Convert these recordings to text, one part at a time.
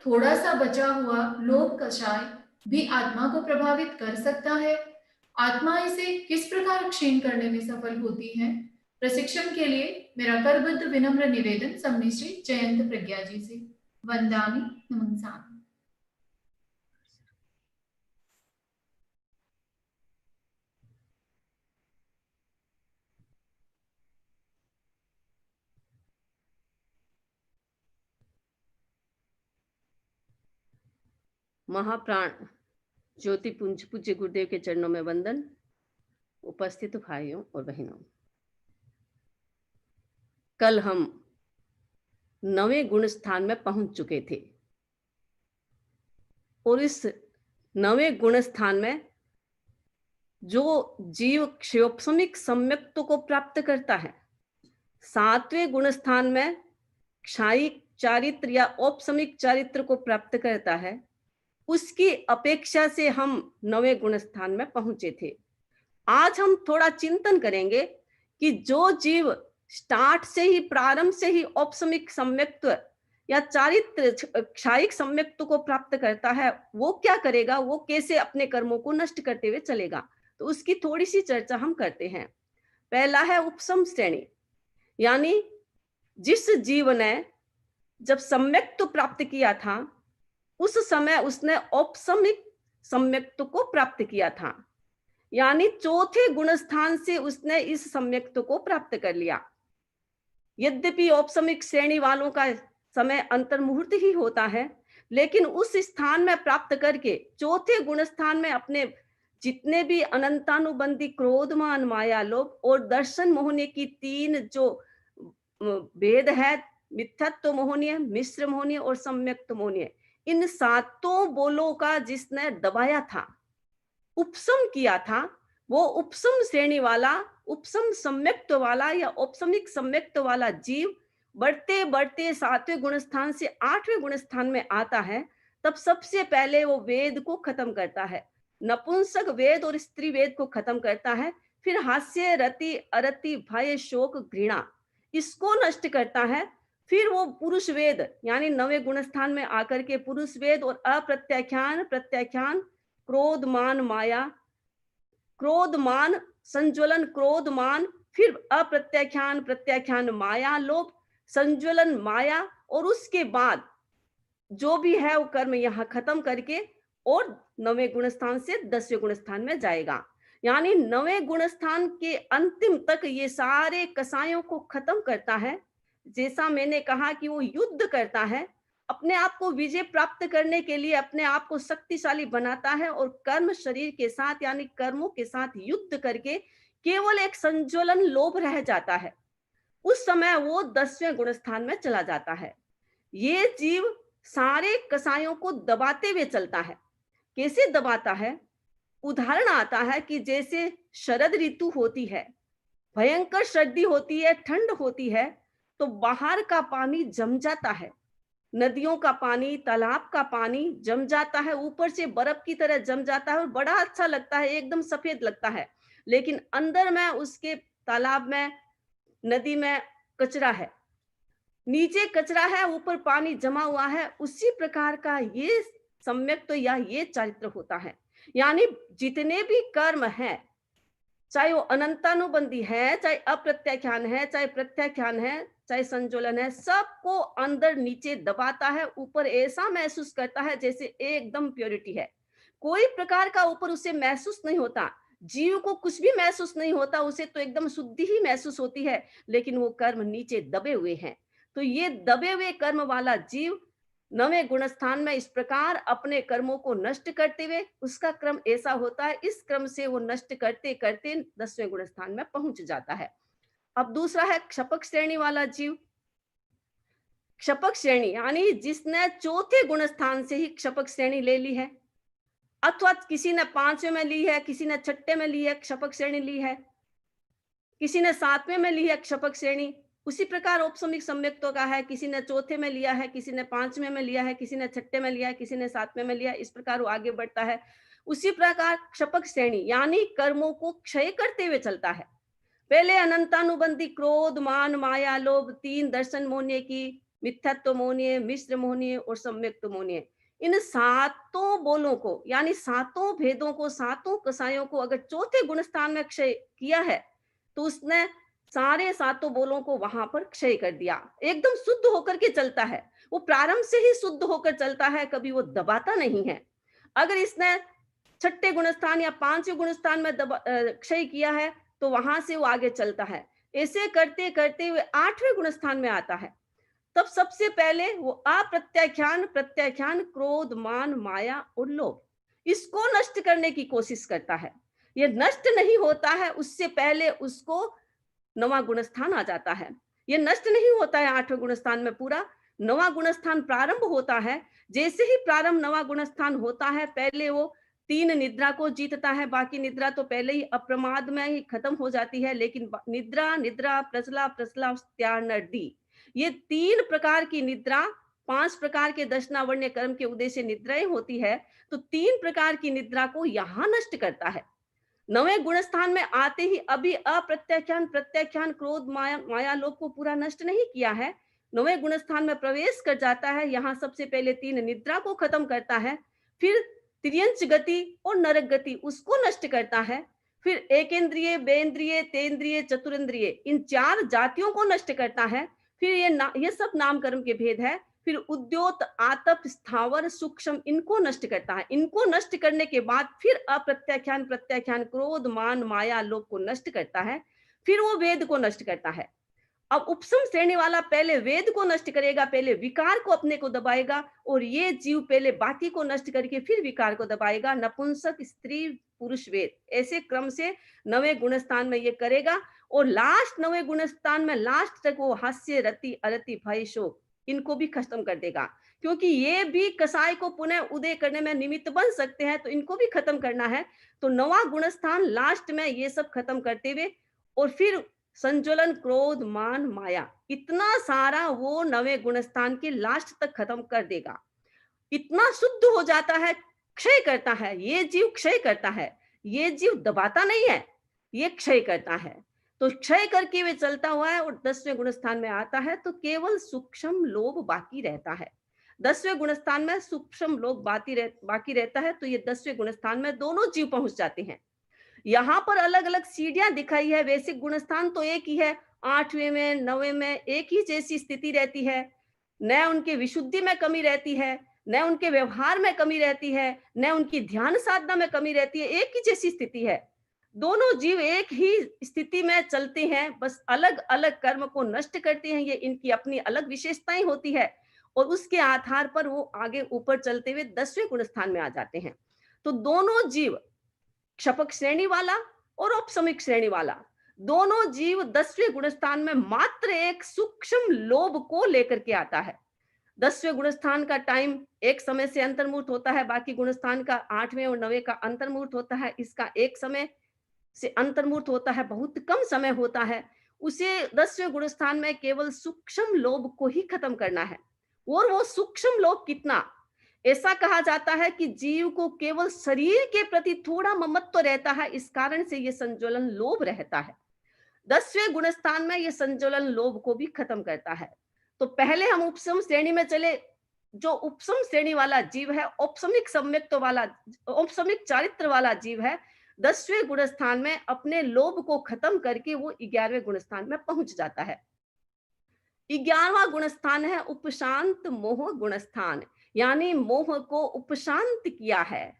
थोड़ा सा बचा हुआ लोभ कषाय भी आत्मा को प्रभावित कर सकता है? आत्मा इसे किस प्रकार क्षीण करने में सफल होती है? प्रशिक्षण के लिए मेरा करबद्ध विनम्र निवेदन सबनी श्री जयंत प्रज्ञा जी से। वंदामि नमंसामि। महाप्राण ज्योति पुंज पूज्य गुरुदेव के चरणों में वंदन। उपस्थित भाइयों और बहनों, कल हम 9वें गुण स्थान में पहुंच चुके थे और इस 9वें गुण स्थान में जो जीव क्षयोपशमिक सम्यक्त्व को प्राप्त करता है, 7वें गुण स्थान में क्षायिक चारित्र या औपशमिक चारित्र को प्राप्त करता है, उसकी अपेक्षा से हम 9वें गुण स्थान में पहुंचे थे। आज हम थोड़ा चिंतन करेंगे कि जो जीव स्टार्ट से ही, प्रारंभ से ही औपशमिक सम्यक्त्व या चारित्र क्षायिक सम्यक्त्व को प्राप्त करता है, वो क्या करेगा, वो कैसे अपने कर्मों को नष्ट करते हुए चलेगा, तो उसकी थोड़ी सी चर्चा हम करते हैं। पहला है उपशम श्रेणी, यानी जिस जीव ने जब सम्यक्त्व प्राप्त किया था उस समय उसने औपशमिक सम्यक्त्व को प्राप्त किया था, यानी चौथे गुण स्थान से उसने इस सम्यक्त्व को प्राप्त कर लिया। यद्यपि औपशमिक श्रेणी वालों का समय अंतर्मुहूर्त ही होता है, लेकिन उस स्थान में प्राप्त करके चौथे गुण स्थान में अपने जितने भी अनंतानुबंधी क्रोध मान माया लोभ और दर्शन मोहनीय की 3 जो भेद है, मिथ्यात्व मोहनीय, मिश्र मोहनीय और सम्यक्त मोहनीय, इन 7 बोलों का जिसने दबाया था, उपशम किया था, वो उपशम श्रेणी वाला, उपशम सम्यक्त्व वाला या औपशमिक सम्यक्त्व वाला जीव बढ़ते बढ़ते 7वें गुण स्थान से 8वें गुण स्थान में आता है। तब सबसे पहले वो वेद को खत्म करता है, नपुंसक वेद और स्त्री वेद को खत्म करता है। फिर हास्य, रति, अरति, भय, शोक, घृणा, इसको नष्ट करता है। फिर वो पुरुष वेद यानी 9वें गुण स्थान में आकर के पुरुष वेद और अप्रत्याख्यान, प्रत्याख्यान, क्रोध मान माया, क्रोध मान संज्वलन, क्रोध मान, फिर अप्रत्याख्यान, प्रत्याख्यान माया लोभ, संज्वलन माया, और उसके बाद जो भी है वो कर्म यहाँ खत्म करके और 9वें गुण स्थान से 10वें गुण स्थान में जाएगा। यानी 9वें गुण स्थान के अंतिम तक ये सारे कसायों को खत्म करता है। जैसा मैंने कहा कि वो युद्ध करता है, अपने आप को विजय प्राप्त करने के लिए अपने आप को शक्तिशाली बनाता है और कर्म शरीर के साथ यानी कर्मों के साथ युद्ध करके केवल एक संज्वलन लोभ रह जाता है। उस समय वो 10वें गुण स्थान में चला जाता है। ये जीव सारे कसायों को दबाते हुए चलता है। कैसे दबाता है? उदाहरण आता है कि जैसे शरद ऋतु होती है, भयंकर सर्दी होती है, ठंड होती है, तो बाहर का पानी जम जाता है, नदियों का पानी, तालाब का पानी जम जाता है, ऊपर से बर्फ की तरह जम जाता है और बड़ा अच्छा लगता है, एकदम सफेद लगता है। लेकिन अंदर में उसके तालाब में, नदी में कचरा है, नीचे कचरा है, ऊपर पानी जमा हुआ है। उसी प्रकार का ये सम्यक तो या ये चरित्र होता है। यानी जितने भी कर्म हैं, चाहे वो अनंतानुबंधी है, चाहे अप्रत्याख्यान है, चाहे प्रत्याख्यान है, चाहे संजोलन है, सबको अंदर नीचे दबाता है। ऊपर ऐसा महसूस करता है जैसे एकदम प्योरिटी है, कोई प्रकार का ऊपर उसे महसूस नहीं होता। जीव को कुछ भी महसूस नहीं होता, उसे तो एकदम शुद्धि ही महसूस होती है, लेकिन वो कर्म नीचे दबे हुए हैं। तो ये दबे हुए कर्म वाला जीव 9वें गुण स्थान में इस प्रकार अपने कर्मों को नष्ट करते हुए, उसका क्रम ऐसा होता है, इस क्रम से वो नष्ट करते करते 10वें गुण स्थान में पहुंच जाता है। अब दूसरा है क्षपक श्रेणी वाला जीव। क्षपक श्रेणी यानी जिसने चौथे गुण स्थान से ही क्षपक श्रेणी ले ली है, अथवा किसी ने 5वें में ली है, किसी ने 6ठे में ली है, क्षपक श्रेणी ली है, किसी ने 7वें में ली है क्षपक श्रेणी। उसी प्रकार औपशमिक सम्यक्त्व का है, किसी ने चौथे में लिया है, किसी ने 5वें में लिया है, किसी ने 6ठे में लिया है, किसी ने 7वें में लिया है, इस प्रकार वो आगे बढ़ता है। उसी प्रकार क्षपक श्रेणी यानी कर्मों को क्षय करते हुए चलता है। पहले अनंतानुबंधी क्रोध मान माया लोभ 3 दर्शन मोहनीय की मिथ्यात्व मोहनीय, मिश्र मोहनीय और सम्यक्त मोहनीय। इन सातों बोलों को, यानी सातों भेदों को, सातों कसायों को अगर चौथे गुण स्थान में क्षय किया है, तो उसने सारे सातों बोलों को वहां पर क्षय कर दिया। एकदम शुद्ध होकर के चलता है, वो प्रारंभ से ही शुद्ध होकर चलता है, कभी वो दबाता नहीं है। अगर इसने छठे गुणस्थान या पांचवें गुणस्थान में क्षय किया है, तो वहां से वो आगे चलता है। ऐसे करते करते हुए आठवें गुणस्थान में आता है। तब सबसे पहले वो अप्रत्याख्यान, प्रत्याख्यान, क्रोध, मान, माया और लोभ, इसको नष्ट करने की कोशिश करता है। ये नष्ट नहीं होता है, उससे पहले उसको नवा गुणस्थान आ जाता है। ये नष्ट नहीं होता है आठवें गुणस्थान में पूरा, नवा गुणस्थान प्रारंभ होता है। जैसे ही प्रारंभ नवा गुणस्थान होता है, पहले वो 3 निद्रा को जीतता है। बाकी निद्रा तो पहले ही अप्रमाद में ही खत्म हो जाती है, लेकिन निद्रा, निद्रा, प्रचला, प्रचला, त्यानर्दी, ये 3 प्रकार की निद्रा, 5 प्रकार के दशनावर्ण्य कर्म के उदय से निद्राएं होती है, तो 3 प्रकार की निद्रा को यहां नष्ट करता है। नवें गुण स्थान में आते ही अभी अप्रत्याख्यान, प्रत्याख्यान, क्रोध, माया, माया लोभ को पूरा नष्ट नहीं किया है। नवें गुण स्थान में प्रवेश कर जाता है। यहाँ सबसे पहले 3 निद्रा को खत्म करता है, फिर त्रियंच गति और नरक गति उसको नष्ट करता है, फिर एकेंद्रिय, बेंद्रिय, तेंद्रिय, चतुरेंद्रिय, इन 4 जातियों को नष्ट करता है। फिर ये सब नाम कर्म के भेद है। फिर उद्योत, आतप, स्थावर, सूक्ष्म, इनको नष्ट करता है। इनको नष्ट करने के बाद फिर अप्रत्याख्यान, प्रत्याख्यान, क्रोध, मान, माया, लोभ को नष्ट करता है। फिर वो वेद को नष्ट करता है। अब उपसम श्रेणी वाला पहले वेद को नष्ट करेगा, पहले विकार को अपने को दबाएगा, और ये जीव पहले बाकी को नष्ट करके फिर विकार को दबाएगा। नपुंसक, स्त्री, पुरुष, वेद, ऐसे क्रम से नवे गुणस्थान में ये करेगा। और लास्ट नवे गुणस्थान में लास्ट तक वो हास्य, रति, अरति, भय, शोक, इनको भी खत्म कर देगा, क्योंकि ये भी कसाय को पुनः उदय करने में निमित्त बन सकते हैं, तो इनको भी खत्म करना है। तो नवा गुणस्थान लास्ट में ये सब खत्म करते हुए, और फिर संज्वलन, क्रोध, मान, माया, इतना सारा वो नवे गुणस्थान के लास्ट तक खत्म कर देगा। इतना शुद्ध हो जाता है, क्षय करता है। ये जीव क्षय करता है, ये जीव दबाता नहीं है, ये क्षय करता है। तो क्षय करके वे चलता हुआ है और 10वें गुणस्थान में आता है, तो केवल सूक्ष्म लोभ बाकी रहता है। 10वें गुणस्थान में सूक्ष्म लोभ बाकी रहता है। तो ये 10वें गुणस्थान में दोनों जीव पहुंच जाते हैं। यहाँ पर अलग अलग सीढ़ियां दिखाई है। वैसे गुणस्थान तो एक ही है, 8वें में, 9वें में एक ही जैसी स्थिति रहती है। न उनके विशुद्धि में कमी रहती है, न उनके व्यवहार में कमी रहती है, न उनकी ध्यान साधना में कमी रहती है। एक ही जैसी स्थिति है। दोनों जीव एक ही स्थिति में चलते हैं, बस अलग अलग कर्म को नष्ट करते हैं। ये इनकी अपनी अलग विशेषताएं होती है, और उसके आधार पर वो आगे ऊपर चलते हुए 10वें गुणस्थान में आ जाते हैं। तो दोनों जीव, क्षपक श्रेणी वाला और औपसमिक श्रेणी वाला, दोनों जीव 10वें गुणस्थान में मात्र एक सूक्ष्म लोभ को लेकर के आता है। 10वें गुणस्थान का टाइम एक समय से अंतर्मुहूर्त होता है, बाकी गुणस्थान का 8वें और 9वें का अंतर्मुहूर्त होता है। इसका एक समय से अंतर्मुहूर्त होता है, बहुत कम समय होता है। उसे 10वें गुणस्थान में केवल सूक्ष्म लोभ को ही खत्म करना है। और वो सूक्ष्म लोभ कितना, ऐसा कहा जाता है कि जीव को केवल शरीर के प्रति थोड़ा ममत्व रहता है, इस कारण से ये संज्वलन लोभ रहता है। 10वें गुणस्थान में ये संज्वलन लोभ को भी खत्म करता है। तो पहले हम उपसम श्रेणी में चले। जो उपसम श्रेणी वाला जीव है, औपसमिक सम्यक्त्व वाला, औपसमिक चारित्र वाला जीव है, 10वें गुणस्थान में अपने लोभ को खत्म करके वो 11वें गुणस्थान में पहुंच जाता है। 11वां गुणस्थान है उपशांत मोह गुणस्थान, यानी मोह को उपशांत किया है।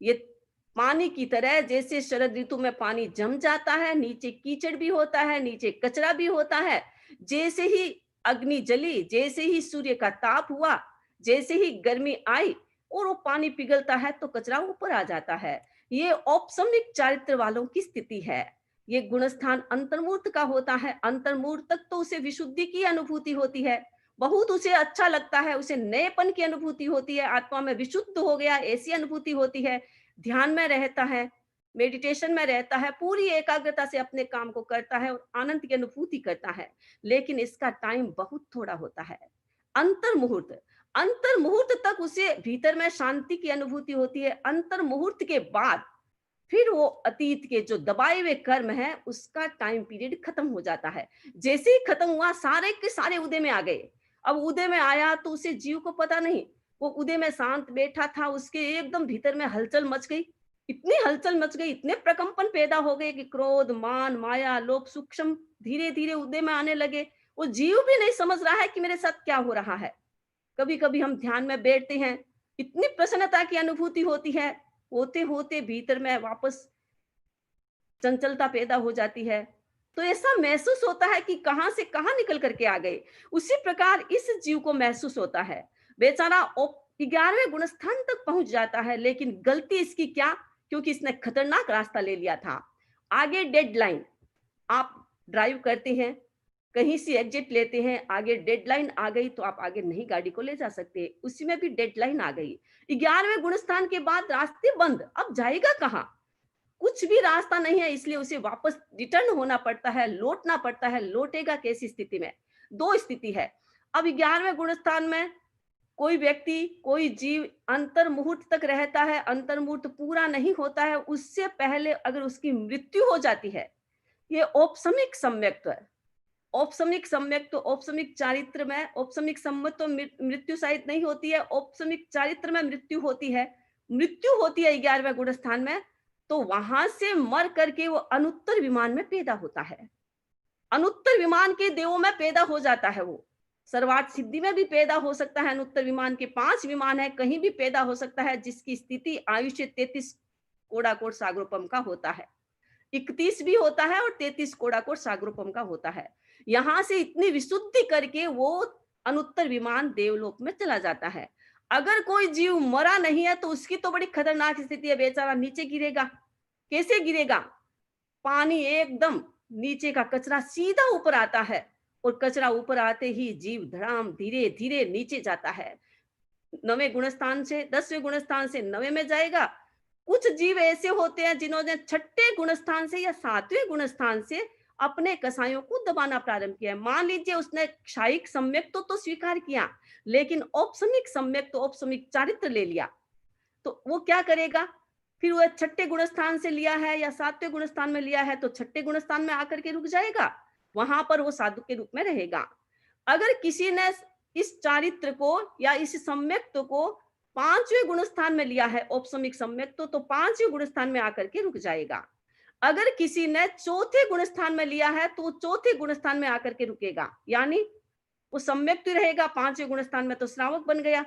ये पानी की तरह, जैसे शरद ऋतु में पानी जम जाता है, नीचे कीचड़ भी होता है, नीचे कचरा भी होता है। जैसे ही अग्नि जली, जैसे ही सूर्य का ताप हुआ, जैसे ही गर्मी आई और वो पानी पिघलता है, तो कचरा ऊपर आ जाता है। ये औपसमिक चारित्र वालों की स्थिति है। ये गुणस्थान अंतर्मूर्त का होता है। अंतर्मूर्त तक तो उसे विशुद्धि की अनुभूति होती है, बहुत उसे अच्छा लगता है, उसे नएपन की अनुभूति होती है, आत्मा में विशुद्ध हो गया ऐसी अनुभूति होती है। ध्यान में रहता है, मेडिटेशन में रहता है, पूरी एकाग्रता से अपने काम को करता है और आनंद की अनुभूति करता है। लेकिन इसका टाइम बहुत थोड़ा होता है। अंतर्मुहूर्त, अंतर्मुहूर्त तक उसे भीतर में शांति की अनुभूति होती है। अंतर्मुहूर्त के बाद फिर वो अतीत के जो दबाए हुए कर्म है, उसका टाइम पीरियड खत्म हो जाता है। जैसे ही खत्म हुआ, सारे के सारे उदय में आ गए। अब उदय में आया तो उसे जीव को पता नहीं, वो उदय में शांत बैठा था, उसके एकदम भीतर में हलचल मच गई, इतनी हलचल मच गई, इतने प्रकंपन पैदा हो गए कि क्रोध, मान, माया, लोभ सूक्ष्म धीरे धीरे उदय में आने लगे। वो जीव भी नहीं समझ रहा है कि मेरे साथ क्या हो रहा है। कभी कभी हम ध्यान में बैठते हैं, इतनी प्रसन्नता की अनुभूति होती है, होते होते भीतर में वापस चंचलता पैदा हो जाती है। तो ऐसा महसूस होता है कि कहां से कहां निकल करके आ गए। उसी प्रकार इस जीव को महसूस होता है, बेचारा 11वें गुणस्थान तक पहुंच जाता है, लेकिन गलती इसकी क्या, क्योंकि इसने खतरनाक रास्ता ले लिया था। आगे डेडलाइन, आप ड्राइव करते हैं, कहीं से एग्जिट लेते हैं, आगे डेडलाइन आ गई तो आप आगे नहीं गाड़ी को ले जा सकते, उसी में भी डेडलाइन आ गई। 11वें गुणस्थान के बाद रास्ते बंद, अब जाएगा कहाँ, कुछ भी रास्ता नहीं है, इसलिए उसे वापस रिटर्न होना पड़ता है, लौटना पड़ता है। लौटेगा कैसी स्थिति में, दो स्थिति है। अब 11वें गुणस्थान में कोई व्यक्ति, कोई जीव अंतर मुहूर्त तक रहता है, अंतर मुहूर्त पूरा नहीं होता है, उससे पहले अगर उसकी मृत्यु हो जाती है, ये औपसमिक सम्यक्त्व है। औपसमिक सम्यक्त्व, औपसमिक चारित्र में, औपसमिक सम्मत तो मृत्यु शायद नहीं होती है, औपसमिक चारित्र में मृत्यु होती है। मृत्यु होती है 11वें गुणस्थान में, तो वहां से मर करके वो अनुत्तर विमान में पैदा होता है। अनुत्तर विमान के देवों में पैदा हो जाता है वो। सर्वार्थ सिद्धि में भी पैदा हो सकता है, अनुत्तर विमान के 5 विमान है, कहीं भी पैदा हो सकता है, जिसकी स्थिति आयुष्य 33 कोड़ाकोट सागरोपम का होता है। 31 भी होता है और 33 कोड़ाकोट सागरोपम का होता है। यहां से इतनी विशुद्धि करके वो अनुत्तर विमान देवलोक में चला जाता है। अगर कोई जीव मरा नहीं है तो उसकी तो बड़ी खतरनाक स्थिति है, बेचारा नीचे गिरेगा। कैसे गिरेगा, पानी एकदम नीचे का कचरा सीधा ऊपर आता है, और कचरा ऊपर आते ही जीव धड़ाम धीरे धीरे नीचे जाता है। 9वें गुणस्थान से 10वें गुणस्थान से 9वें में जाएगा। कुछ जीव ऐसे होते हैं जिन्होंने 6ठे गुणस्थान से या 7वें गुणस्थान से अपने कसायों को दबाना प्रारंभ किया है। मान लीजिए उसने क्षायिक सम्यक तो स्वीकार किया, लेकिन औपसमिक सम्यक तो औपसमिक चारित्र ले लिया, तो वो क्या करेगा, फिर वह 6ठे गुणस्थान से लिया है या 7वें गुणस्थान में लिया है तो 6ठे गुणस्थान में आकर के रुक जाएगा, वहां पर वो साधु के रूप में रहेगा। अगर किसी ने इस चारित्र को या इस सम्यक्त्व को 5वें गुणस्थान में लिया है, औपसमिक सम्यक्त्व, तो 5वें गुणस्थान में आकर के रुक जाएगा। अगर किसी ने 4थे गुणस्थान में लिया है तो वो 4थे गुणस्थान में आकर के रुकेगा, यानी वो सम्यक्त्व रहेगा। 5वें गुणस्थान में तो श्रावक बन गया।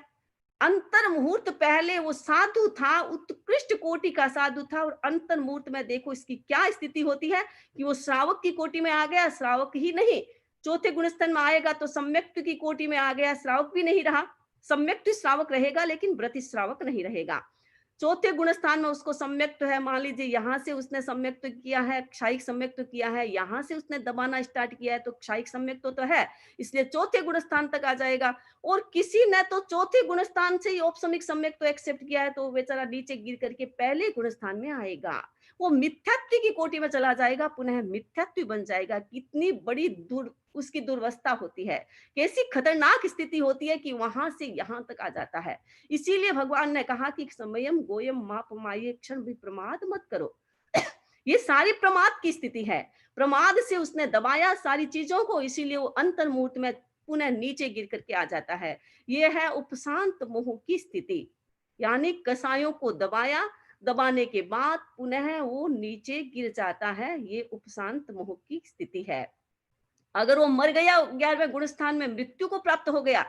अंतर मुहूर्त पहले वो साधु था, उत्कृष्ट कोटि का साधु था, और अंतर मुहूर्त में देखो इसकी क्या स्थिति होती है कि वो श्रावक की कोटि में आ गया। श्रावक ही नहीं, 4थे गुणस्थान में आएगा तो सम्यक्त्व की कोटि में आ गया, श्रावक भी नहीं रहा। सम्यक्त्व श्रावक रहेगा लेकिन व्रति श्रावक नहीं रहेगा। 4थे गुणस्थान में उसको सम्यक्त्व है, मान लीजिए यहाँ से उसने सम्यक्त्व किया है, क्षायिक सम्यक्त्व किया है, यहाँ से उसने दबाना स्टार्ट किया है तो क्षायिक सम्यक्त्व तो है, इसलिए 4थे गुणस्थान तक आ जाएगा। और किसी ने तो 4थे गुणस्थान से ही औपसमिक सम्यक्त्व एक्सेप्ट किया है तो बेचारा नीचे गिर करके पहले गुणस्थान में आएगा, वो मिथ्यात्व की कोटि में चला जाएगा, पुनः मिथ्यात्व बन जाएगा। कितनी बड़ी उसकी दुर्वस्था होती है, कैसी खतरनाक स्थिति होती है कि वहां से यहां तक आ जाता है। इसीलिए भगवान ने कहा कि समयम गोयम माप माये क्षण भी प्रमाद मत करो। ये सारी प्रमाद की स्थिति है, प्रमाद से उसने दबाया सारी चीजों को, इसीलिए वो अंतर मुहूर्त में पुनः नीचे गिर करके आ जाता है। ये है उपशांत मोह की स्थिति, यानी कसायों को दबाया, दबाने के बाद पुनः वो नीचे गिर जाता है, ये उपशांत मोह की स्थिति है। अगर वो मर गया, 11वें गुणस्थान में मृत्यु को प्राप्त हो गया,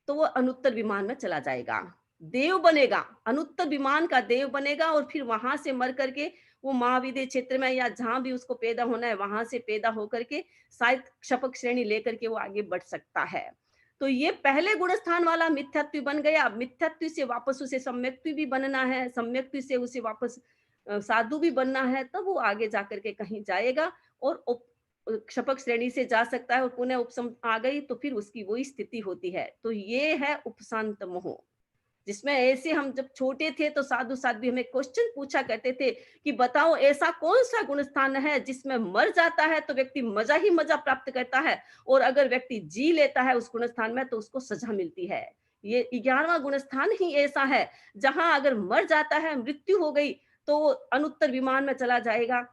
तो वो अनुत्तर विमान में चला जाएगा, देव बनेगा, अनुत्तर विमान का देव बनेगा, और फिर वहां से मर करके वो महाविद्य क्षेत्र में या जहां भी उसको पैदा होना है वहां से पैदा होकर के शायद क्षपक श्रेणी लेकर के वो आगे बढ़ सकता है। तो ये पहले गुणस्थान वाला मिथ्यात्व बन गया। अब मिथ्यात्व से वापस उसे सम्यक्त्व भी बनना है, सम्यक्त्व से उसे वापस साधु भी बनना है, तब वो आगे जाकर के कहीं जाएगा और क्षपक श्रेणी से जा सकता है, और पुनः उपसम आ गई तो फिर उसकी वही स्थिति होती है। तो ये है उपशांत मोह, जिसमें ऐसे हम जब छोटे थे तो साधु साध्वी हमें क्वेश्चन पूछा करते थे कि बताओ ऐसा कौन सा गुणस्थान है जिसमें मर जाता है तो व्यक्ति मजा ही मजा प्राप्त करता है, और अगर व्यक्ति जी लेता है उस गुणस्थान में तो उसको सजा मिलती है। ये 11वां गुणस्थान ही ऐसा है जहां अगर मर जाता है, मृत्यु हो गई, तो वो अनुत्तर विमान में चला जाएगा,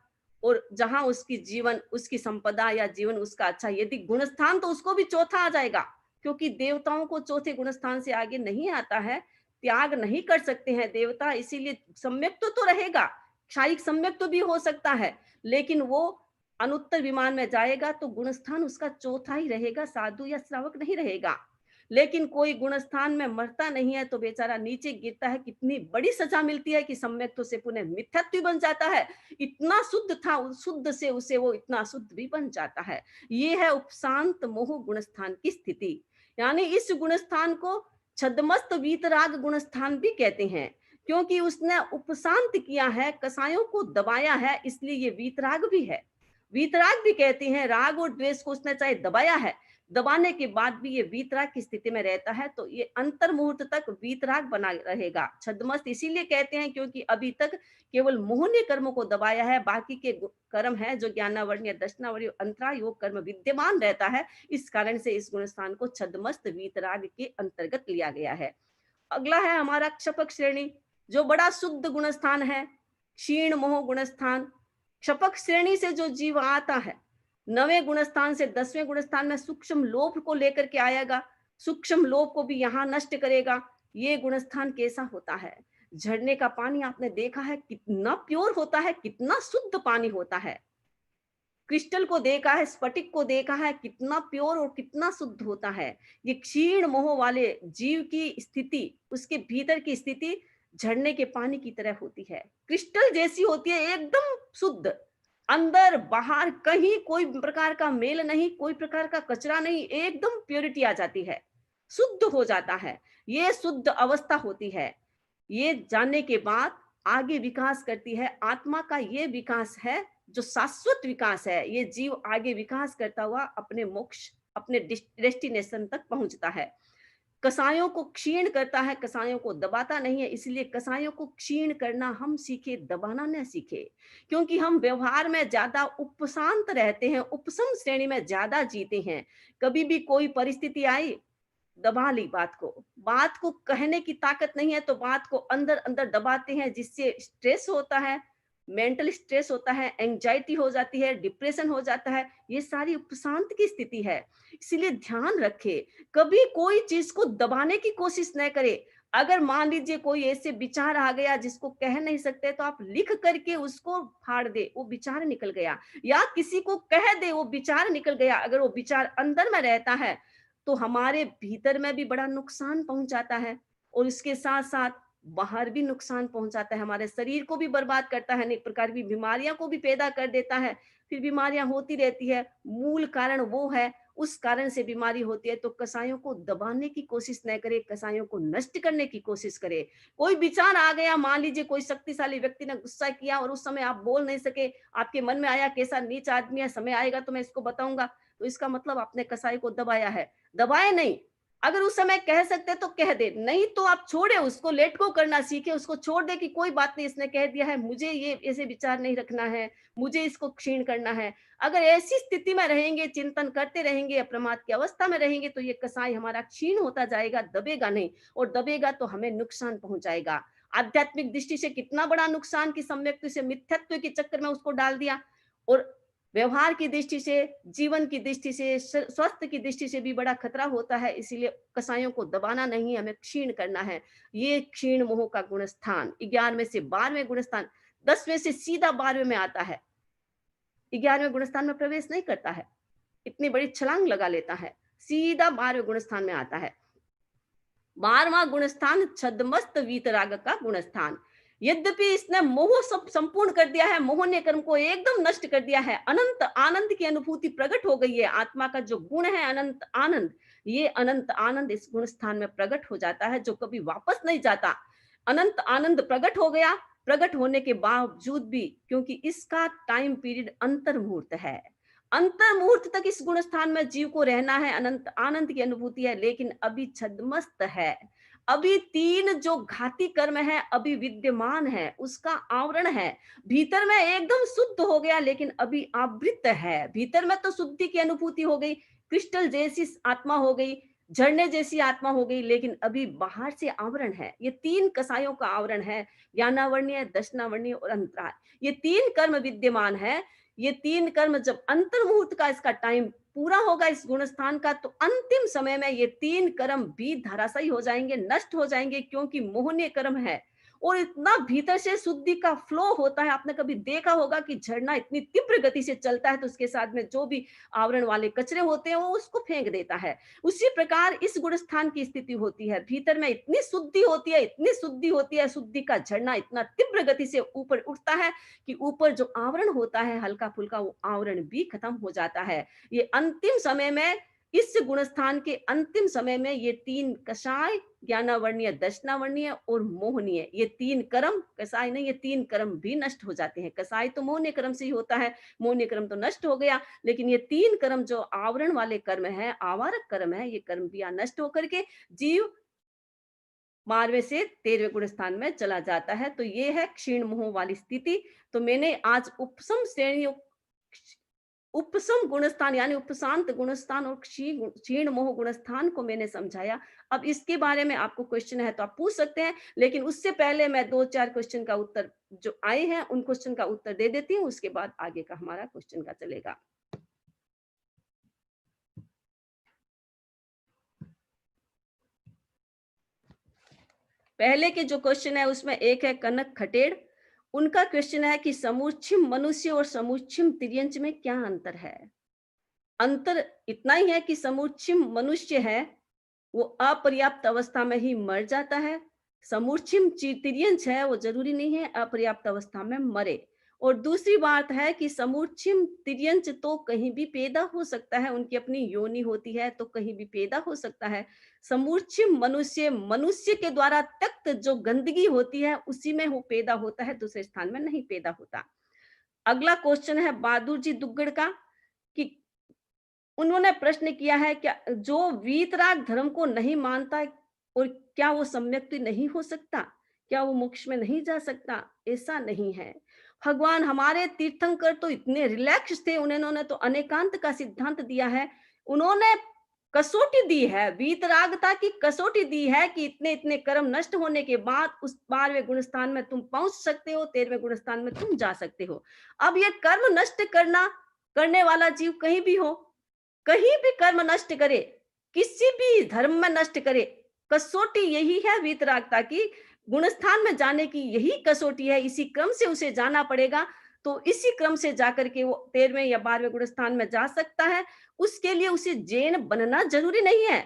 और जहां उसकी जीवन, उसकी संपदा या जीवन उसका अच्छा, यदि गुणस्थान तो उसको भी चौथा आ जाएगा, क्योंकि देवताओं को चौथे गुण स्थान से आगे नहीं आता है, त्याग नहीं कर सकते हैं देवता, इसीलिए सम्यक तो रहेगा, क्षायिक सम्यक तो भी हो सकता है, लेकिन वो अनुत्तर विमान में जाएगा तो गुण स्थान उसका चौथा ही रहेगा, साधु या श्रावक नहीं रहेगा। लेकिन कोई गुण स्थान में मरता नहीं है तो बेचारा नीचे गिरता है, कितनी बड़ी सजा मिलती है कि सम्यक से पुनः मिथ्यात्व बन जाता है। इतना शुद्ध था, उस शुद्ध से उसे वो इतना शुद्ध भी बन जाता है। ये है उपशांत मोह गुण स्थान की स्थिति। यानी इस गुण स्थान को छद्मस्त वीतराग गुण स्थान भी कहते हैं, क्योंकि उसने उपशांत किया है, कसायों को दबाया है, इसलिए ये वीतराग भी है। वीतराग भी कहते हैं, राग और द्वेष को उसने चाहे दबाया है, दबाने के बाद भी ये वीतराग की स्थिति में रहता है, तो ये अंतर मुहूर्त तक वीतराग बना रहेगा। छद्मस्त इसीलिए कहते हैं क्योंकि अभी तक केवल मोह ने कर्मों को दबाया है, बाकी के कर्म है जो ज्ञानावर्ण या दर्शनावर्ण अंतरा योग कर्म विद्यमान रहता है। इस कारण से इस गुण स्थान को छद्मस्त वीतराग के अंतर्गत लिया गया है। अगला है हमारा क्षपक श्रेणी, जो बड़ा शुद्ध गुण स्थान है, क्षीण मोह गुण स्थान। क्षपक श्रेणी से जो जीव आता है, 9वें गुण स्थान से 10वें गुण स्थान में सूक्ष्म लोभ को लेकर के आएगा, सूक्ष्म लोभ को भी यहाँ नष्ट करेगा। ये गुण स्थान कैसा होता है? झरने का पानी आपने देखा है कितना प्योर होता है, कितना शुद्ध पानी होता है। क्रिस्टल को देखा है, स्फटिक को देखा है, कितना प्योर और कितना शुद्ध होता है। ये क्षीण मोह वाले जीव की स्थिति, उसके भीतर की स्थिति झरने के पानी की तरह होती है, क्रिस्टल जैसी होती है, एकदम शुद्ध, अंदर बाहर कहीं कोई प्रकार का मेल नहीं, कोई प्रकार का कचरा नहीं, एकदम प्योरिटी आ जाती है, शुद्ध हो जाता है। ये शुद्ध अवस्था होती है। ये जानने के बाद आगे विकास करती है। आत्मा का ये विकास है जो शाश्वत विकास है। ये जीव आगे विकास करता हुआ अपने मोक्ष, अपने डेस्टिनेशन तक पहुंचता है। कसायों को क्षीण करता है, कसायों को दबाता नहीं है, इसलिए कसायों को क्षीण करना हम सीखे, दबाना न सीखे। क्योंकि हम व्यवहार में ज्यादा उपशांत रहते हैं, उपशम श्रेणी में ज्यादा जीते हैं। कभी भी कोई परिस्थिति आई, दबा ली बात को कहने की ताकत नहीं है तो बात को अंदर अंदर दबाते हैं, जिससे स्ट्रेस होता है, मेंटल स्ट्रेस होता है, एंजाइटी हो जाती है, डिप्रेशन हो जाता है। ये सारी उपशांत की स्थिति है। इसलिए ध्यान रखे, कभी कोई चीज को दबाने की कोशिश न करे। अगर मान लीजिए कोई ऐसे विचार आ गया जिसको कह नहीं सकते, तो आप लिख करके उसको फाड़ दे, वो विचार निकल गया, या किसी को कह दे, वो विचार निकल गया। अगर वो विचार अंदर में रहता है तो हमारे भीतर में भी बड़ा नुकसान पहुंचाता है, और इसके साथ साथ बाहर भी नुकसान पहुंचाता है, हमारे शरीर को भी बर्बाद करता है, अनेक प्रकार की बीमारियां को भी पैदा कर देता है। फिर बीमारियां होती रहती है, मूल कारण वो है, उस कारण से बीमारी होती है। तो कसायों को दबाने की कोशिश न करे, कसायों को नष्ट करने की कोशिश करे। कोई विचार आ गया, मान लीजिए कोई शक्तिशाली व्यक्ति ने गुस्सा किया और उस समय आप बोल नहीं सके, आपके मन में आया कैसा नीच आदमी है, समय आएगा तो मैं इसको बताऊंगा, तो इसका मतलब आपने कसाई को दबाया है। दबाए नहीं, अगर उस समय कह सकते तो कह दे, नहीं तो आप छोड़े उसको, लेट गो करना सीखे, उसको छोड़ दे कि कोई बात नहीं, इसने कह दिया है, मुझे ये ऐसे विचार नहीं रखना है, मुझे इसको क्षीण करना है। अगर ऐसी स्थिति में रहेंगे, चिंतन करते रहेंगे, अप्रमाद की अवस्था में रहेंगे, तो ये कसाई हमारा क्षीण होता जाएगा, दबेगा नहीं, और दबेगा तो हमें नुकसान पहुंचाएगा। आध्यात्मिक दृष्टि से कितना बड़ा नुकसान कि सम्यक से मिथ्यत्व के चक्कर में उसको डाल दिया, और व्यवहार की दृष्टि से, जीवन की दृष्टि से, स्वास्थ्य की दृष्टि से भी बड़ा खतरा होता है। इसीलिए कसायों को दबाना नहीं, हमें क्षीण करना है। ये क्षीण मोह का गुण स्थान 11वें से 12वें गुण स्थान, 10वें से सीधा 12वें में आता है, 11वें गुण स्थान में प्रवेश नहीं करता है, इतनी बड़ी छलांग लगा लेता है, सीधा 12वें गुण स्थान में आता है। 12वां गुण स्थान छद्मस्त वीतराग का गुण स्थान। यद्यपि इसने मोह सब संपूर्ण कर दिया है, मोह ने कर्म को एकदम नष्ट कर दिया है, अनंत आनंद की अनुभूति प्रकट हो गई है। आत्मा का जो गुण है अनंत आनंद, ये अनंत आनंद इस गुण स्थान में प्रकट हो जाता है, जो कभी वापस नहीं जाता। अनंत आनंद प्रकट हो गया, प्रकट होने के बावजूद भी, क्योंकि इसका टाइम पीरियड अंतर मुहूर्त है, अंतर मुहूर्त तक इस गुण स्थान में जीव को रहना है, अनंत आनंद की अनुभूति है, लेकिन अभी छद्मस्त है। अभी 3 जो घाती कर्म है अभी विद्यमान है, उसका आवरण है, भीतर में एकदम शुद्ध हो गया, लेकिन अभी आवृत है। भीतर में तो शुद्धि की अनुभूति हो गई, क्रिस्टल जैसी आत्मा हो गई, झरने जैसी आत्मा हो गई, लेकिन अभी बाहर से आवरण है। ये 3 कसायों का आवरण है, ज्ञानावरणीय, दर्शनावरणीय और अंतराल। ये 3 कर्म विद्यमान है। ये 3 कर्म जब अंतर मुहूर्त का इसका टाइम पूरा होगा इस गुणस्थान का, तो अंतिम समय में ये 3 कर्म भी धराशायी हो जाएंगे, नष्ट हो जाएंगे, क्योंकि मोहनीय कर्म है और इतना भीतर से शुद्धि का फ्लो होता है। आपने कभी देखा होगा कि झरना इतनी तीव्र गति से चलता है तो उसके साथ में जो भी आवरण वाले कचरे होते हैं वो उसको फेंक देता है। उसी प्रकार इस गुणस्थान की स्थिति होती है, भीतर में इतनी शुद्धि होती है, इतनी शुद्धि होती है, शुद्धि का झरना इतना तीव्र गति से ऊपर उठता है कि ऊपर जो आवरण होता है हल्का फुल्का, वो आवरण भी खत्म हो जाता है। ये अंतिम समय में, इस गुणस्थान के अंतिम समय में ये 3 कषाय, ज्ञानावर्णीय, दर्शनावर्णीय और मोहनीय, ये 3 कर्म, कषाय नहीं, ये 3 कर्म भी नष्ट हो जाते हैं। कषाय तो मोहनीय कर्म से ही होता है, मोहनीय कर्म तो नष्ट हो गया, लेकिन ये 3 कर्म जो आवरण वाले कर्म है, आवारक कर्म है, ये कर्म भी नष्ट होकर के जीव 12वें से 13वें गुण स्थान में चला जाता है। तो ये है क्षीण मोह वाली स्थिति। तो मैंने आज उपसम श्रेणी, उपसम गुणस्थान यानी उपशांत गुणस्थान और क्षीण मोह गुणस्थान को मैंने समझाया। अब इसके बारे में आपको क्वेश्चन है तो आप पूछ सकते हैं, लेकिन उससे पहले मैं 2-4 क्वेश्चन का उत्तर जो आए हैं उन क्वेश्चन का उत्तर दे देती हूँ, उसके बाद आगे का हमारा क्वेश्चन का चलेगा। पहले के जो क्वेश्चन है उसमें एक है कनक खटेड़, उनका क्वेश्चन है कि समुच्चम मनुष्य और समुच्चम तिर्यंच में क्या अंतर है। अंतर इतना ही है कि समुच्चम मनुष्य है वो अपर्याप्त अवस्था में ही मर जाता है, समुच्चम तिर्यंच है वो जरूरी नहीं है अपर्याप्त अवस्था में मरे। और दूसरी बात है कि समुच्चम तिर्यंच तो कहीं भी पैदा हो सकता है, उनकी अपनी योनि होती है तो कहीं भी पैदा हो सकता है। समुच्चम मनुष्य, मनुष्य के द्वारा त्यक्त जो गंदगी होती है उसी में वो पैदा होता है, दूसरे स्थान में नहीं पैदा होता। अगला क्वेश्चन है बहादुर जी दुग्गड़ का, कि उन्होंने प्रश्न किया है क्या जो वीतराग धर्म को नहीं मानता और क्या वो सम्यक नहीं हो सकता, क्या वो मोक्ष में नहीं जा सकता। ऐसा नहीं है। भगवान हमारे तीर्थंकर तो इतने रिलैक्स थे, उन्होंने तो अनेकांत का सिद्धांत दिया है, उन्होंने कसौटी दी है, वीतरागता की कसौटी दी है कि इतने इतने कर्म नष्ट होने के बाद उस 12वें गुण स्थान में तुम पहुंच सकते हो, 13वें गुण स्थान में तुम जा सकते हो। अब ये कर्म नष्ट करने वाला जीव कहीं भी हो, कहीं भी कर्म नष्ट करे, किसी भी धर्म में नष्ट करे, कसौटी यही है वीतरागता की, गुणस्थान में जाने की यही कसौटी है, इसी क्रम से उसे जाना पड़ेगा। तो इसी क्रम से जाकर के वो 13वें या 12वें गुणस्थान में जा सकता है। उसके लिए उसे जैन बनना जरूरी नहीं है,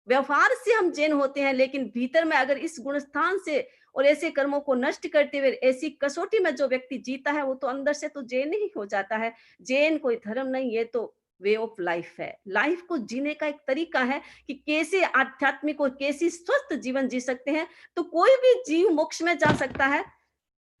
व्यवहार से हम जैन होते हैं, लेकिन भीतर में अगर इस गुणस्थान से और ऐसे कर्मों को नष्ट करते हुए ऐसी कसौटी में जो व्यक्ति जीता है वो तो अंदर से तो जैन ही हो जाता है। जैन कोई धर्म नहीं, ये तो वे ऑफ लाइफ है, लाइफ को जीने का एक तरीका है कि कैसे आध्यात्मिक और कैसे स्वस्थ जीवन जी सकते हैं। तो कोई भी जीव मोक्ष में जा सकता है,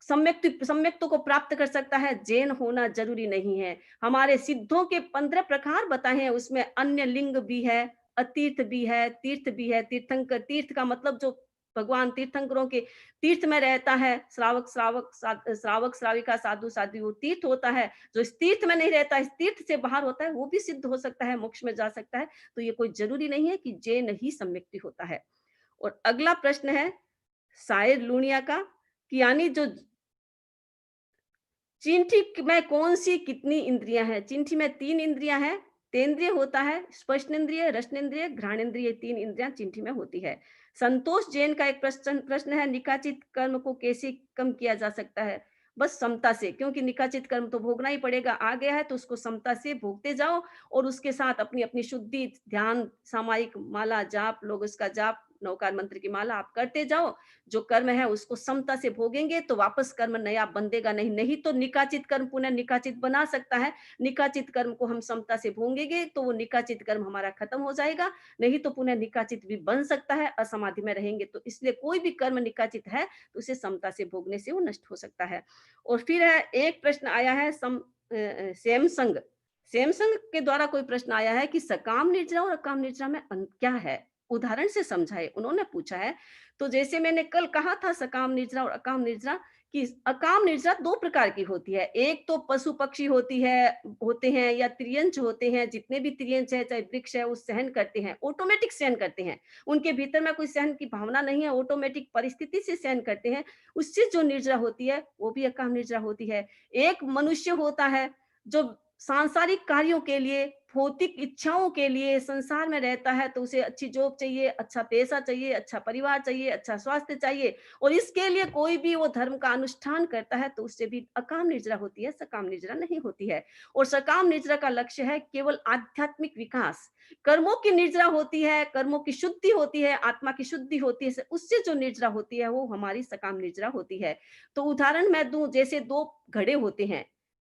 सम्यक्त्व को प्राप्त कर सकता है, जैन होना जरूरी नहीं है। हमारे सिद्धों के 15 प्रकार बताए हैं, उसमें अन्य लिंग भी है, अतीर्थ भी है, तीर्थ भी है। तीर्थंकर, तीर्थ का मतलब जो भगवान तीर्थंकरों के तीर्थ में रहता है, श्रावक श्राविका साधु साध्वी, वो तीर्थ होता है। जो इस तीर्थ में नहीं रहता, इस तीर्थ से बाहर होता है, वो भी सिद्ध हो सकता है, मोक्ष में जा सकता है। तो ये कोई जरूरी नहीं है कि जैन ही सम्यक्ति होता है। और अगला प्रश्न है शायर लूनिया का, कि यानी जो चिंठी में कौन सी कितनी इंद्रियां हैं। चिंठी में 3 इंद्रियां हैं, तेंद्रिय होता है, स्पर्शनेन्द्रिय, रसनेन्द्रिय, घ्राणेन्द्रिय, 3 इंद्रियां चिंठी में होती है। संतोष जैन का एक प्रश्न है, निकाचित कर्म को कैसे कम किया जा सकता है। बस समता से, क्योंकि निकाचित कर्म तो भोगना ही पड़ेगा, आ गया है तो उसको समता से भोगते जाओ और उसके साथ अपनी अपनी शुद्धि, ध्यान, सामायिक माला जाप, लोग उसका जाप, नवकार मंत्र की माला आप करते जाओ। जो कर्म है उसको समता से भोगेंगे तो वापस कर्म नया बंधेगा नहीं। नहीं तो निकाचित कर्म पुनः निकाचित बना सकता है, निकाचित कर्म को हम समता से भोगेंगे तो वो निकाचित कर्म हमारा खत्म हो जाएगा, नहीं तो पुनः निकाचित भी बन सकता है, असमाधि में रहेंगे। तो इसलिए कोई भी कर्म निकाचित है तो उसे समता से भोगने से वो नष्ट हो सकता है। और फिर है एक प्रश्न आया है सैमसंग, सैमसंग के द्वारा कोई प्रश्न आया है कि सकाम निर्जरा और अकाम निर्जरा में क्या है, उदाहरण से समझाए, उन्होंने पूछा है। तो जैसे मैंने कल कहा था सकाम निर्जरा और अकाम निर्जरा, कि अकाम निर्जरा 2 प्रकार की होती है। एक तो पशु पक्षी होते हैं या त्रियंच होते हैं, जितने भी त्रियंच है चाहे वृक्ष है वो सहन करते हैं, ऑटोमेटिक सहन करते हैं, उनके भीतर में कोई सहन की भावना नहीं है, ऑटोमेटिक परिस्थिति से सहन करते हैं। उससे जो निर्जरा होती है वो भी अकाम निर्जरा होती है। एक मनुष्य होता है जो सांसारिक कार्यों के लिए, भौतिक इच्छाओं के लिए संसार में रहता है, तो उसे अच्छी जॉब चाहिए, अच्छा पैसा चाहिए, अच्छा परिवार चाहिए, अच्छा स्वास्थ्य चाहिए, और इसके लिए कोई भी वो धर्म का अनुष्ठान करता है तो उससे भी अकाम निद्रा होती है, सकाम निद्रा नहीं होती है। और सकाम निद्रा का लक्ष्य है केवल आध्यात्मिक विकास। कर्मों की निद्रा होती है, कर्मों की शुद्धि होती है, आत्मा की शुद्धि होती है, उससे जो निद्रा होती है वो हमारी सकाम निद्रा होती है। तो उदाहरण मैं दूं, जैसे दो घड़े होते हैं,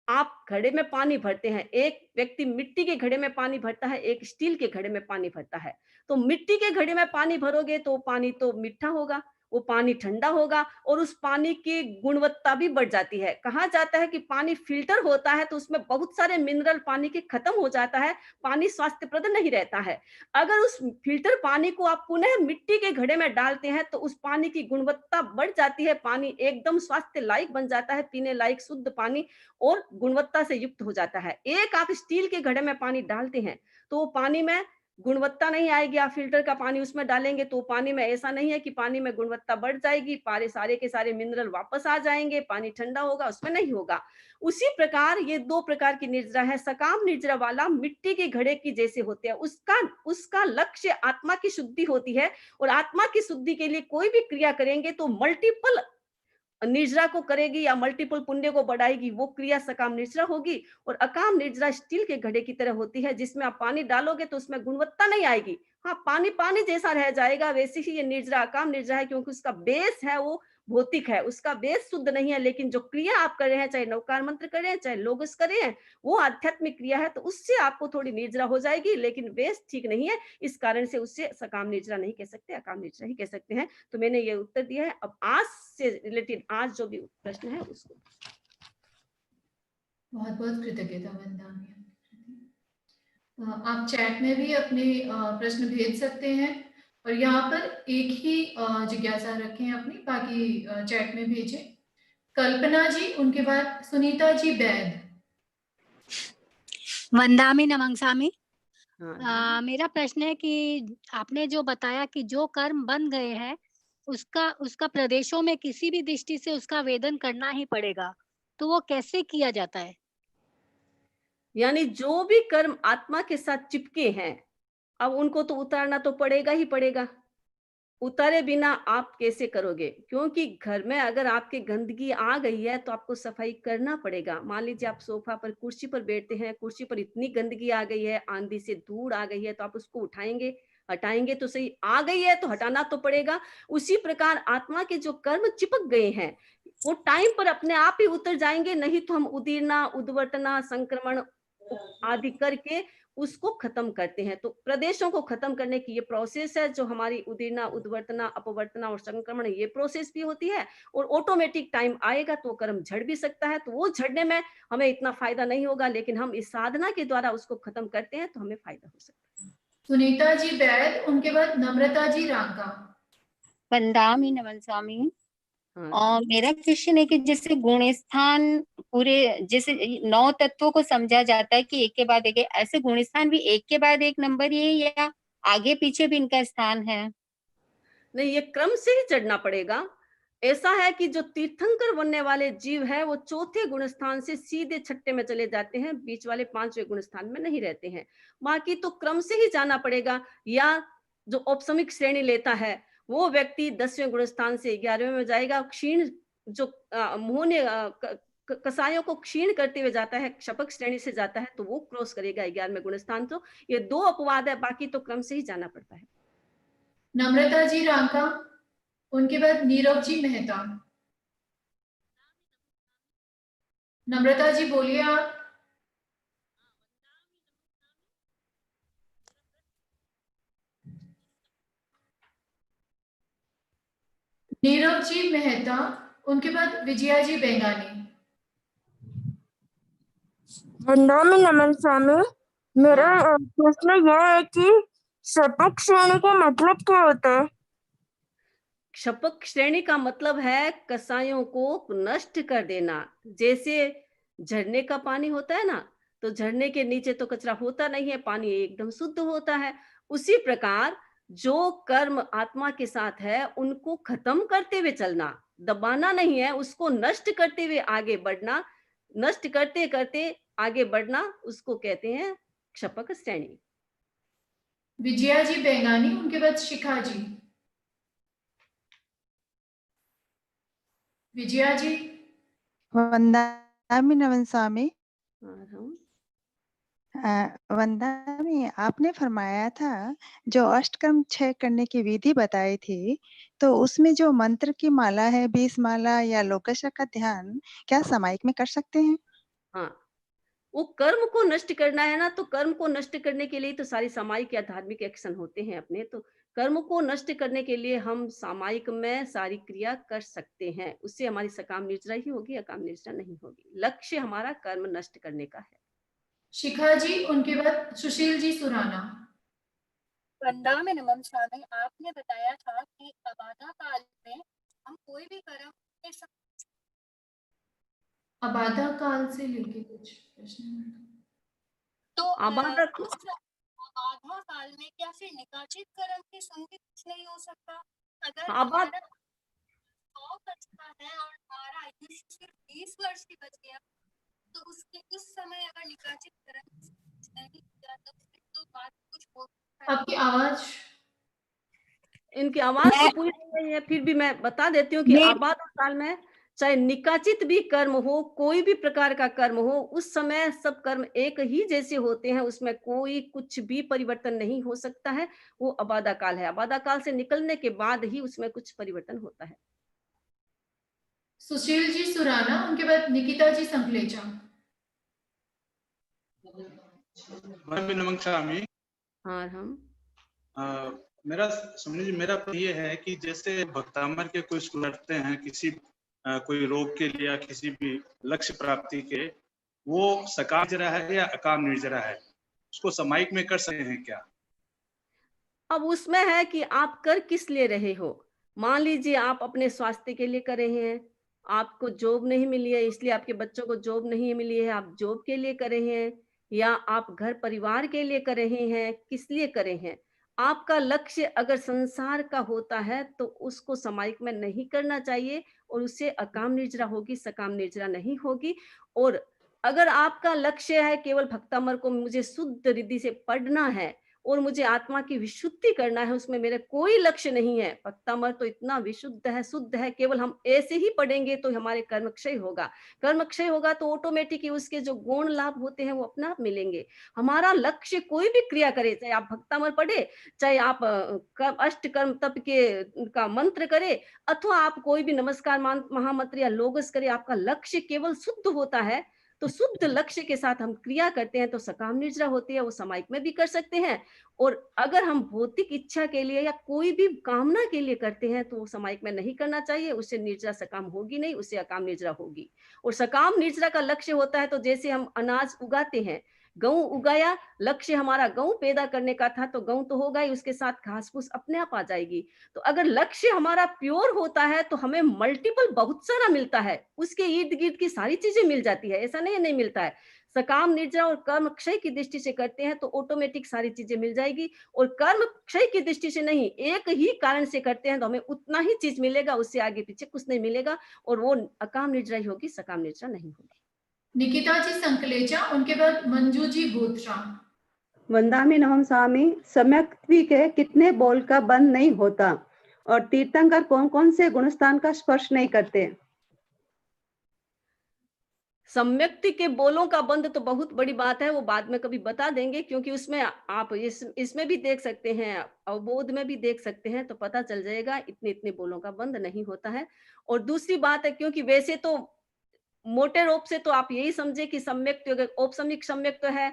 आप घड़े में पानी भरते हैं, एक व्यक्ति मिट्टी के घड़े में पानी भरता है, एक स्टील के घड़े में पानी भरता है। तो मिट्टी के घड़े में पानी भरोगे तो पानी तो मीठा होगा, वो पानी ठंडा होगा और उस पानी की गुणवत्ता भी बढ़ जाती है। कहा जाता है कि पानी फिल्टर होता है तो उसमें बहुत सारे मिनरल पानी के खत्म हो जाता है, पानी स्वास्थ्यप्रद नहीं रहता है। अगर उस फिल्टर पानी को आप पुनः मिट्टी के घड़े में डालते हैं तो उस पानी की गुणवत्ता बढ़ जाती है, पानी एकदम स्वास्थ्य लायक बन जाता है, पीने लायक शुद्ध पानी और गुणवत्ता से युक्त हो जाता है। एक आप स्टील के घड़े में पानी डालते हैं तो वो पानी में गुणवत्ता नहीं आएगी। आप फिल्टर का पानी उसमें डालेंगे तो पानी में ऐसा नहीं है कि पानी में गुणवत्ता बढ़ जाएगी, पारे सारे के सारे मिनरल वापस आ जाएंगे, पानी ठंडा होगा, उसमें नहीं होगा। उसी प्रकार ये दो प्रकार की निद्रा है। सकाम निद्रा वाला मिट्टी के घड़े की जैसे होते हैं, उसका उसका लक्ष्य आत्मा की शुद्धि होती है, और आत्मा की शुद्धि के लिए कोई भी क्रिया करेंगे तो मल्टीपल निद्रा को करेगी या मल्टीपल पुण्य को बढ़ाएगी, वो क्रिया सकाम निद्रा होगी। और अकाम निद्रा स्टील के घड़े की तरह होती है, जिसमें आप पानी डालोगे तो उसमें गुणवत्ता नहीं आएगी, हाँ पानी पानी जैसा रह जाएगा। वैसे ही ये निद्रा अकाम निद्रा है, क्योंकि उसका बेस है वो भौतिक है, उसका बेस शुद्ध नहीं है, लेकिन जो क्रिया आप कर रहे हैं, चाहे नवकार मंत्र कर रहे हैं, चाहे लोगस कर रहे हैं, वो आध्यात्मिक क्रिया है, तो उससे आपको थोड़ी निद्रा हो जाएगी, लेकिन बेस ठीक नहीं है, इस कारण से उससे सकाम निद्रा नहीं कह सकते, अकाम निद्रा ही कह सकते हैं। तो मैंने ये उत्तर दिया है। अब आज से रिलेटेड आज जो भी प्रश्न है उसको। बहुत बहुत कृतज्ञता वंदना। आप चैट में भी अपने प्रश्न भेज सकते हैं, और यहाँ पर एक ही जिज्ञासा रखें अपनी, बाकी चैट में भेजें। कल्पना जी, उनके बाद सुनीता जी बैद। वंदामी नमंसामी। हाँ। मेरा प्रश्न है कि आपने जो बताया कि जो कर्म बन गए हैं उसका प्रदेशों में किसी भी दृष्टि से उसका वेदन करना ही पड़ेगा, तो वो कैसे किया जाता है? यानी जो भी कर्म आत्मा के साथ चिपके हैं, अब उनको तो उतारना तो पड़ेगा ही पड़ेगा। उतारे बिना आप कैसे करोगे? क्योंकि घर में अगर आपके गंदगी आ गई है तो आपको सफाई करना पड़ेगा। मान लीजिए आप सोफा पर, कुर्सी पर बैठते हैं, कुर्सी पर इतनी गंदगी आ गई है, आंधी से धूड़ आ गई है, तो आप उसको उठाएंगे, हटाएंगे तो सही, आ गई है तो हटाना तो पड़ेगा। उसी प्रकार आत्मा के जो कर्म चिपक गए हैं वो टाइम पर अपने आप ही उतर जाएंगे, नहीं तो हम उदीरना, उद्वर्तना, संक्रमण आदि करके उसको खत्म करते हैं। तो प्रदेशों को खत्म करने की ये प्रोसेस है, जो हमारी उदीरना, उद्वर्तना, अपवर्तना और संक्रमण, ये प्रोसेस भी होती है। और ऑटोमेटिक टाइम आएगा तो कर्म झड़ भी सकता है, तो वो झड़ने में हमें इतना फायदा नहीं होगा, लेकिन हम इस साधना के द्वारा उसको खत्म करते हैं तो हमें फायदा हो सकता है। सुनीता जी बैद, उनके बाद नम्रता जी रांका। वंदामी नमन स्वामी। हाँ। और मेरा क्वेश्चन है कि जैसे गुण स्थान पूरे, जैसे 9 तत्वों को समझा जाता है कि एक के बाद एक, ऐसे गुण स्थान भी एक के बाद एक नंबर ही है या आगे पीछे भी इनका स्थान है? नहीं, ये क्रम से ही चढ़ना पड़ेगा। ऐसा है कि जो तीर्थंकर बनने वाले जीव है वो चौथे गुण स्थान से सीधे छठे में चले जाते हैं, बीच वाले 5वें गुण स्थान में नहीं रहते हैं। बाकी तो क्रम से ही जाना पड़ेगा। या जो औपसमिक श्रेणी लेता है वो व्यक्ति 10वें गुण स्थान से 11वें में जाएगा। क्षीण जो मोहने कसायों को क्षीण करते हुए जाता है, क्षपक श्रेणी से जाता है, तो वो क्रॉस करेगा 11वें गुण स्थान। तो ये 2 अपवाद है, बाकी तो क्रम से ही जाना पड़ता है। नम्रता जी रांका, उनके बाद नीरव जी मेहता। नम्रता जी बोलिए आप। नीरव जी मेहता, उनके बाद विजया जी बेंगानी। वंदामी नमन स्वामी। मेरा प्रश्न यह है कि शपथ श्रेणी का मतलब क्या होता है? क्षपक श्रेणी का मतलब है कसायों को नष्ट कर देना। जैसे झरने का पानी होता है ना, तो झरने के नीचे तो कचरा होता नहीं है, पानी एकदम शुद्ध होता है। उसी प्रकार जो कर्म आत्मा के साथ है उनको खत्म करते हुए चलना, दबाना नहीं है, उसको नष्ट करते हुए आगे बढ़ना, नष्ट करते करते आगे बढ़ना, उसको कहते हैं क्षपक श्रेणी। विजया जी बेंगानी, उनके बाद शिखा जी। विजया जी। वंदामी नमन स्वामी। और हम वंदामी, आपने फरमाया था जो अष्टकर्म 6 करने की विधि बताई थी, तो उसमें जो मंत्र की माला है 20 माला या लोकशा का ध्यान क्या सामायिक में कर सकते हैं? हाँ, वो कर्म को नष्ट करना है ना, तो कर्म को नष्ट करने के लिए तो सारी सामायिक या धार्मिक एक्शन होते हैं अपने। तो कर्म को नष्ट करने के लिए हम सामायिक में सारी क्रिया कर सकते हैं, उससे हमारी सकाम निर्जरा ही होगी, अकाम निर्जरा नहीं होगी। लक्ष्य हमारा कर्म नष्ट करने का है। शिखा जी, उनके बाद सुशील जी सुराना। वंदामी नमन स्वामी, आपने बताया था कि अबाधा काल में हम कोई भी कर्म कर सकते हैं। अबाधा काल से लेके कुछ प्रश्न हैं। तो अबाधा अबाधा काल में क्या फिर निकाचित कर्म की संगति कुछ नहीं हो सकता? अगर अबाध हमारा 100 वर्ष का है और हमारा आयुष्य सिर्फ 20 वर्ष ही बच गया, तो उसके उस समय अगर निकाचित कर्म की संगति नहीं किया तो फिर तो बात कुछ हो सकता है। आपकी आवाज इनकी आवाज तो पूरी नहीं रही है, फिर भी मैं बता देती हूँ कि आबाद काल में चाहे निकाचित भी कर्म हो, कोई भी प्रकार का कर्म हो, उस समय सब कर्म एक ही जैसे होते हैं, उसमें कोई कुछ भी परिवर्तन नहीं हो सकता है। वो अबाधा काल है। अबाधा काल से निकलने के बाद ही उसमें कुछ परिवर्तन होता है। सुशील जी सुराना, उनके बाद निकिता जी संकलेचा। नमन स्वामी। और हम मेरा समझ लीजिए, मेरा ये है कि जैसे भक्तामर के कुछ लड़ते हैं किसी कोई रोग के लिए या किसी भी लक्ष्य प्राप्ति के, वो सकाम निर्जरा है या अकाम निर्जरा है, उसको सामायिक में कर सकते हैं क्या? अब उसमें है कि आप कर किस लिए रहे हो। मान लीजिए आप अपने स्वास्थ्य के लिए कर रहे हैं, आपको जॉब नहीं मिली है इसलिए आपके बच्चों को जॉब नहीं मिली है, आप जॉब के लिए कर रहे हैं, या आप घर परिवार के लिए कर रहे हैं, किस लिए कर रहे हैं। आपका लक्ष्य अगर संसार का होता है तो उसको सामायिक में नहीं करना चाहिए, और उससे अकाम निर्जरा होगी, सकाम निर्जरा नहीं होगी। और अगर आपका लक्ष्य है केवल भक्तामर को मुझे शुद्ध रिद्धि से पढ़ना है और मुझे आत्मा की विशुद्धि करना है, उसमें मेरा कोई लक्ष्य नहीं है। भक्तामर तो इतना विशुद्ध है, शुद्ध है, केवल हम ऐसे ही पढ़ेंगे तो हमारे कर्म क्षय होगा। कर्म क्षय होगा तो ऑटोमेटिक ही उसके जो गुण लाभ होते हैं वो अपना आप मिलेंगे। हमारा लक्ष्य कोई भी क्रिया करे, चाहे आप भक्तामर पढ़े, चाहे आप अष्ट कर्म तप के का मंत्र करे, अथवा आप कोई भी नमस्कार महामंत्र या लोगस करे, आपका लक्ष्य केवल शुद्ध होता है, तो शुद्ध लक्ष्य के साथ हम क्रिया करते हैं तो सकाम निर्जरा होती है। वो सामायिक में भी कर सकते हैं, और अगर हम भौतिक इच्छा के लिए या कोई भी कामना के लिए करते हैं तो वो सामायिक में नहीं करना चाहिए। उससे निर्जरा सकाम होगी नहीं, उससे अकाम निर्जरा होगी। और सकाम निर्जरा का लक्ष्य होता है, तो जैसे हम अनाज उगाते हैं, गेहूं उगाया, लक्ष्य हमारा गेहूं पैदा करने का था, तो गेहूं तो होगा ही, उसके साथ घास फूस अपने आप आ जाएगी। तो अगर लक्ष्य हमारा प्योर होता है तो हमें मल्टीपल बहुत सारा मिलता है, उसके इर्द गिर्द की सारी चीजें मिल जाती है, ऐसा नहीं मिलता है। सकाम निर्जरा और कर्म क्षय की दृष्टि से करते हैं तो ऑटोमेटिक सारी चीजें मिल जाएगी, और कर्म क्षय की दृष्टि से नहीं, एक ही कारण से करते हैं तो हमें उतना ही चीज मिलेगा, उससे आगे पीछे कुछ नहीं मिलेगा, और वो अकाम निर्जरा ही होगी, सकाम निर्जरा नहीं होगी। निकिता जी संकलेचा, उनके बाद मंजू जी गोत्रा। वंदामी नमः स्वामी, सम्यक्त्वी के कितने बोल का बंद नहीं होता, और तीर्थंकर कौन कौन से गुणस्थान का स्पर्श नहीं करते? सम्यक्ति के बोलों का बंद तो बहुत बड़ी बात है, वो बाद में कभी बता देंगे, क्योंकि उसमें आप इसमें भी देख सकते हैं, अवबोध में भी देख सकते हैं, तो पता चल जाएगा इतने इतने बोलों का बंद नहीं होता है। और दूसरी बात है, क्योंकि वैसे तो मोटे रूप से तो आप यही समझे कि सम्यक अगर औपसमिक सम्यक तो है,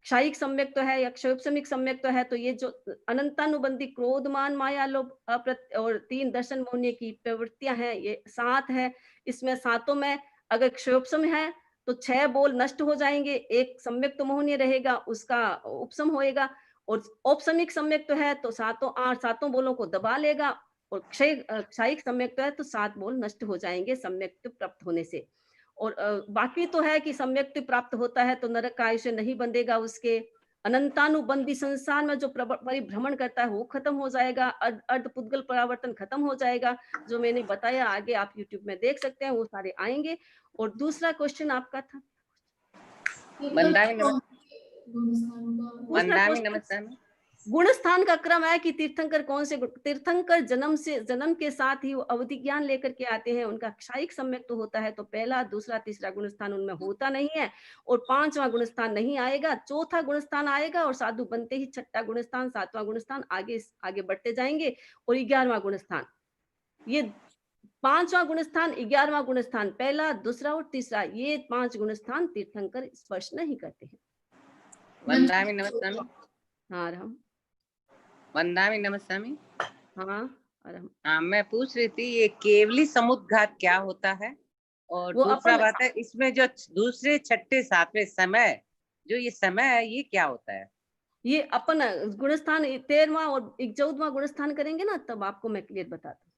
क्षायिक सम्यक तो है, या क्षयोपसमिक सम्यक तो है, तो ये जो अनंतानुबंधी क्रोध मान माया लोभ और 3 दर्शन मोहनीय की प्रवृत्तियां हैं, ये 7 है। इसमें 7 में अगर क्षयोपसम है तो 6 बोल नष्ट हो जाएंगे, एक सम्यक तो मोहनीय रहेगा, उसका उपसम होएगा। और औपसमिक सम्यक तो है तो 7 बोलों को दबा लेगा, और क्षयिक सम्यक तो है तो 7 बोल नष्ट हो जाएंगे सम्यक प्राप्त होने से। और बाकी तो है कि सम्यक्ति प्राप्त होता है तो नरक का आयुष्य नहीं बंधेगा उसके, अनंतानुबंधी संसार में जो परिभ्रमण करता है वो खत्म हो जाएगा, अर्ध पुद्गल परावर्तन खत्म हो जाएगा, जो मैंने बताया आगे आप YouTube में देख सकते हैं, वो सारे आएंगे। और दूसरा क्वेश्चन आपका था, गुणस्थान का क्रम है कि तीर्थंकर कौन से तीर्थंकर जन्म के साथ ही वो अवधि ज्ञान लेकर के आते हैं, उनका क्षायिक सम्यक तो होता है, तो पहला दूसरा तीसरा गुणस्थान उनमें होता नहीं है, और 5वां गुणस्थान नहीं आएगा, चौथा गुणस्थान आएगा, और साधु बनते ही 6ठा गुणस्थान 7वां गुणस्थान आगे बढ़ते जाएंगे, और 11वां गुणस्थान, ये 5वां गुणस्थान 11वां गुणस्थान, पहला दूसरा और तीसरा, ये 5 गुणस्थान तीर्थंकर स्पर्श नहीं करते हैं। वंदामि नमस्तामि। हाँ राम। वंदामि नमस्तामि। हाँ मैं पूछ रही थी ये केवली समुद्घात क्या होता है, और दूसरा बात है इसमें जो दूसरे 6ठे 7वें समय, जो ये समय है ये क्या होता है? ये अपन गुणस्थान 13वां और 14वां गुणस्थान करेंगे ना, तब आपको मैं क्लियर बताता हूँ।